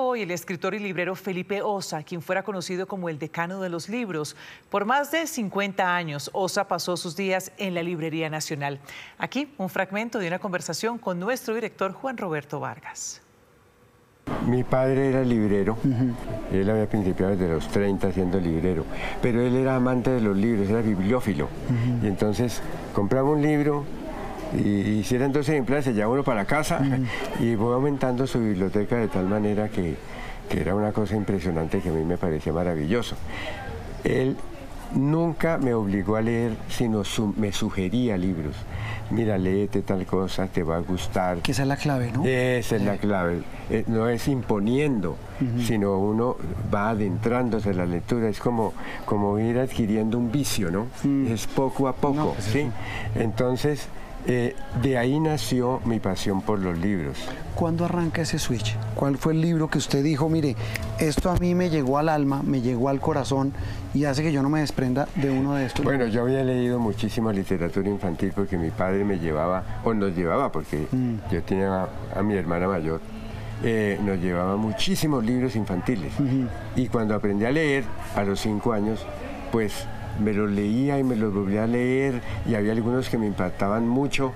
hoy el escritor y librero Felipe Ossa, quien fuera conocido como el decano de los libros. Por más de 50 años, Ossa pasó sus días en la Librería Nacional. Aquí un fragmento de una conversación con nuestro director Juan Roberto Vargas. Mi padre era librero, él había principiado desde los 30 siendo librero, pero él era amante de los libros, era bibliófilo. Y entonces compraba un libro y si eran 2 ejemplares se llevaba uno para la casa y fue aumentando su biblioteca de tal manera que era una cosa impresionante que a mí me parecía maravilloso. Él nunca me obligó a leer, sino me sugería libros. Mira, léete tal cosa, te va a gustar. Que esa es la clave, ¿no? Esa es la clave. No es imponiendo, sino uno va adentrándose en la lectura. Es como ir adquiriendo un vicio, ¿no? Es poco a poco, no, pues ¿sí? Entonces, de ahí nació mi pasión por los libros. ¿Cuándo arranca ese switch? ¿Cuál fue el libro que usted dijo, mire, esto a mí me llegó al alma, me llegó al corazón y hace que yo no me desprenda de uno de estos? Bueno, yo había leído muchísima literatura infantil porque mi padre me llevaba, o nos llevaba, porque yo tenía a mi hermana mayor, nos llevaba muchísimos libros infantiles. Y cuando aprendí a leer, a los 5 años, pues me los leía y me los volvía a leer, y había algunos que me impactaban mucho,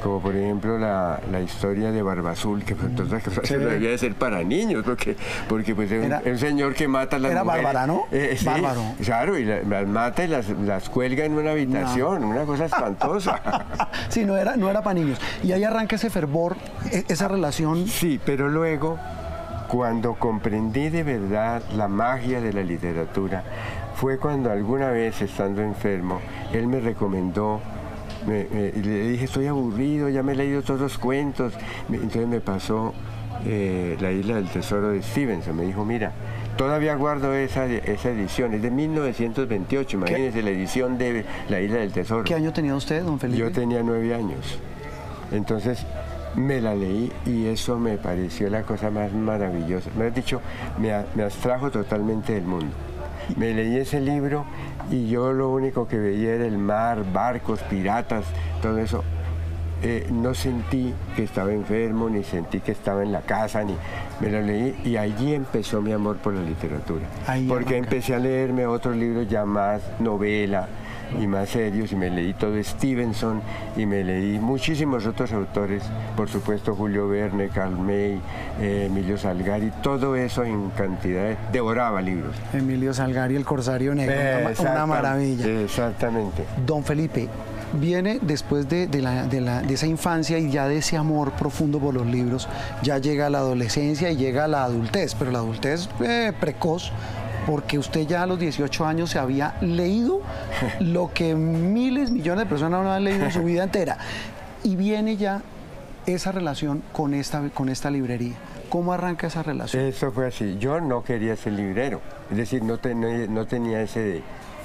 como por ejemplo la historia de Barba Azul, que por todas las cosas debía de ser para niños, porque pues es un señor que mata a las mujeres. Era bárbara, ¿no? Sí, bárbaro. Claro, y las mata y las cuelga en una habitación, una cosa espantosa. Sí, no era para niños. Y ahí arranca ese fervor, esa relación. Sí, pero luego, cuando comprendí de verdad la magia de la literatura, fue cuando alguna vez, estando enfermo, él me recomendó, y le dije, estoy aburrido, ya me he leído todos los cuentos. Entonces me pasó La Isla del Tesoro de Stevenson. Me dijo, mira, todavía guardo esa edición, es de 1928, imagínense la edición de La Isla del Tesoro. ¿Qué año tenía usted, don Felipe? Yo tenía 9 años. Entonces me la leí y eso me pareció la cosa más maravillosa. Me has dicho, me abstrajo totalmente del mundo. Me leí ese libro y yo lo único que veía era el mar, barcos, piratas, todo eso. No sentí que estaba enfermo, ni sentí que estaba en la casa, me lo leí y allí empezó mi amor por la literatura. Porque empecé a leerme otros libros ya más novela y más serios, y me leí todo Stevenson y me leí muchísimos otros autores, por supuesto Julio Verne, Karl May, Emilio Salgari, todo eso en cantidad, devoraba libros. Emilio Salgari, El Corsario Negro, una maravilla. Exactamente. Don Felipe, viene después de esa infancia y ya de ese amor profundo por los libros, ya llega la adolescencia y llega la adultez, pero la adultez precoz, porque usted ya a los 18 años se había leído lo que miles, millones de personas no han leído en su vida entera. Y viene ya esa relación con esta librería. ¿Cómo arranca esa relación? Eso fue así. Yo no quería ser librero, es decir, no tenía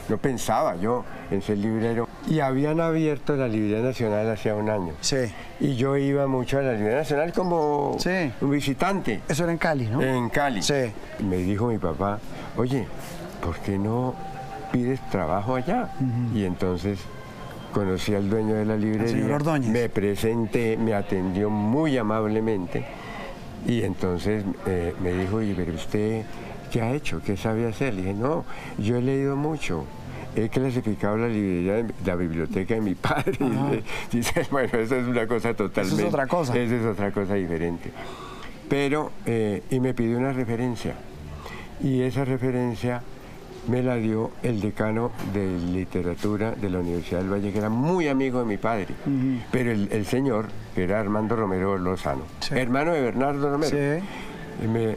no pensaba yo en ser librero. Y habían abierto la Librería Nacional hacía un año. Sí. Y yo iba mucho a la Librería Nacional como un visitante. Eso era en Cali, ¿no? En Cali. Sí. Me dijo mi papá, oye, ¿por qué no pides trabajo allá? Y entonces conocí al dueño de la librería. El señor Ordóñez. Me presenté, me atendió muy amablemente. Y entonces me dijo, oye, pero usted, ¿qué ha hecho? ¿Qué sabe hacer? Le dije, no, yo he leído mucho. He clasificado la librería, la biblioteca de mi padre. Dice, bueno, eso es una cosa totalmente... Eso es otra cosa. Eso es otra cosa diferente. Pero, y me pidió una referencia. Y esa referencia me la dio el decano de literatura de la Universidad del Valle, que era muy amigo de mi padre. Pero el señor, que era Armando Romero Lozano, hermano de Bernardo Romero,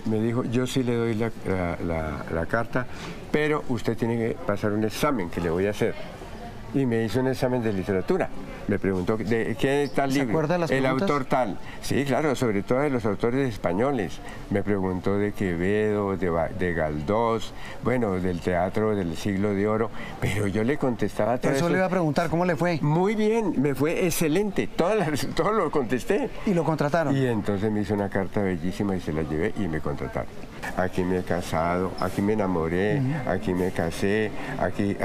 me dijo, yo sí le doy la carta, pero usted tiene que pasar un examen que le voy a hacer. Y me hizo un examen de literatura. Me preguntó, ¿de qué tal libro? ¿Se acuerda de las preguntas? El autor tal. Sí, claro, sobre todo de los autores españoles. Me preguntó de Quevedo, de Galdós, bueno, del teatro del Siglo de Oro, pero yo le contestaba todo eso. Eso le iba a preguntar, ¿cómo le fue? Muy bien, me fue excelente, todo lo contesté. ¿Y lo contrataron? Y entonces me hizo una carta bellísima y se la llevé y me contrataron. aquí me he casado, aquí me enamoré, aquí me casé, aquí,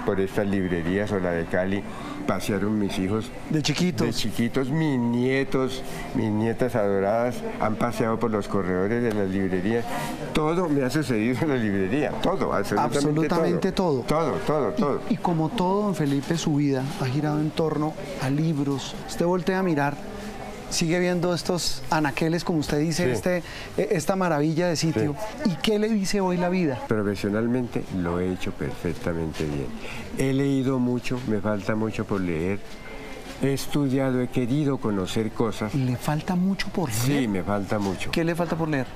por estas librerías o la de Cali, pasearon mis hijos. De chiquitos. De chiquitos, mis nietas adoradas han paseado por los corredores de las librerías. Todo me ha sucedido en la librería, todo, absolutamente todo. Todo. Y como todo, don Felipe, su vida ha girado en torno a libros. Usted voltea a mirar, sigue viendo estos anaqueles, como usted dice, sí. Esta maravilla de sitio. Sí. ¿Y qué le dice hoy la vida? Profesionalmente lo he hecho perfectamente bien. He leído mucho, me falta mucho por leer. He estudiado, he querido conocer cosas. ¿Le falta mucho por leer? Sí, me falta mucho. ¿Qué le falta por leer?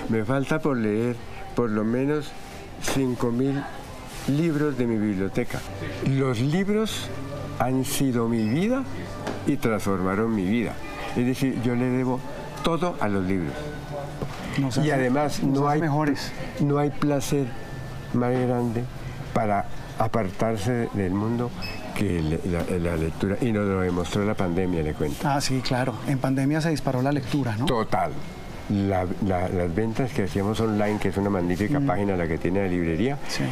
Me falta por leer por lo menos 5.000 libros de mi biblioteca. Los libros han sido mi vida y transformaron mi vida. Es decir, yo le debo todo a los libros. Y además no hay placer más grande para apartarse del mundo que la lectura. Y nos lo demostró la pandemia, le cuento. Ah, sí, claro. En pandemia se disparó la lectura, ¿no? Total. Las ventas que hacíamos online, que es una magnífica página la que tiene la librería, sí.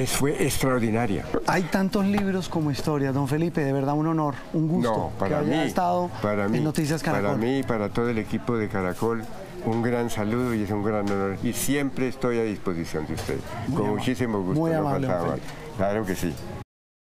Fue extraordinaria. Hay tantos libros como historias, don Felipe, de verdad un honor, un gusto que haya estado en Noticias Caracol. Para mí y para todo el equipo de Caracol, un gran saludo y es un gran honor. Y siempre estoy a disposición de ustedes. Con muchísimo gusto. Muy amable, Claro que sí.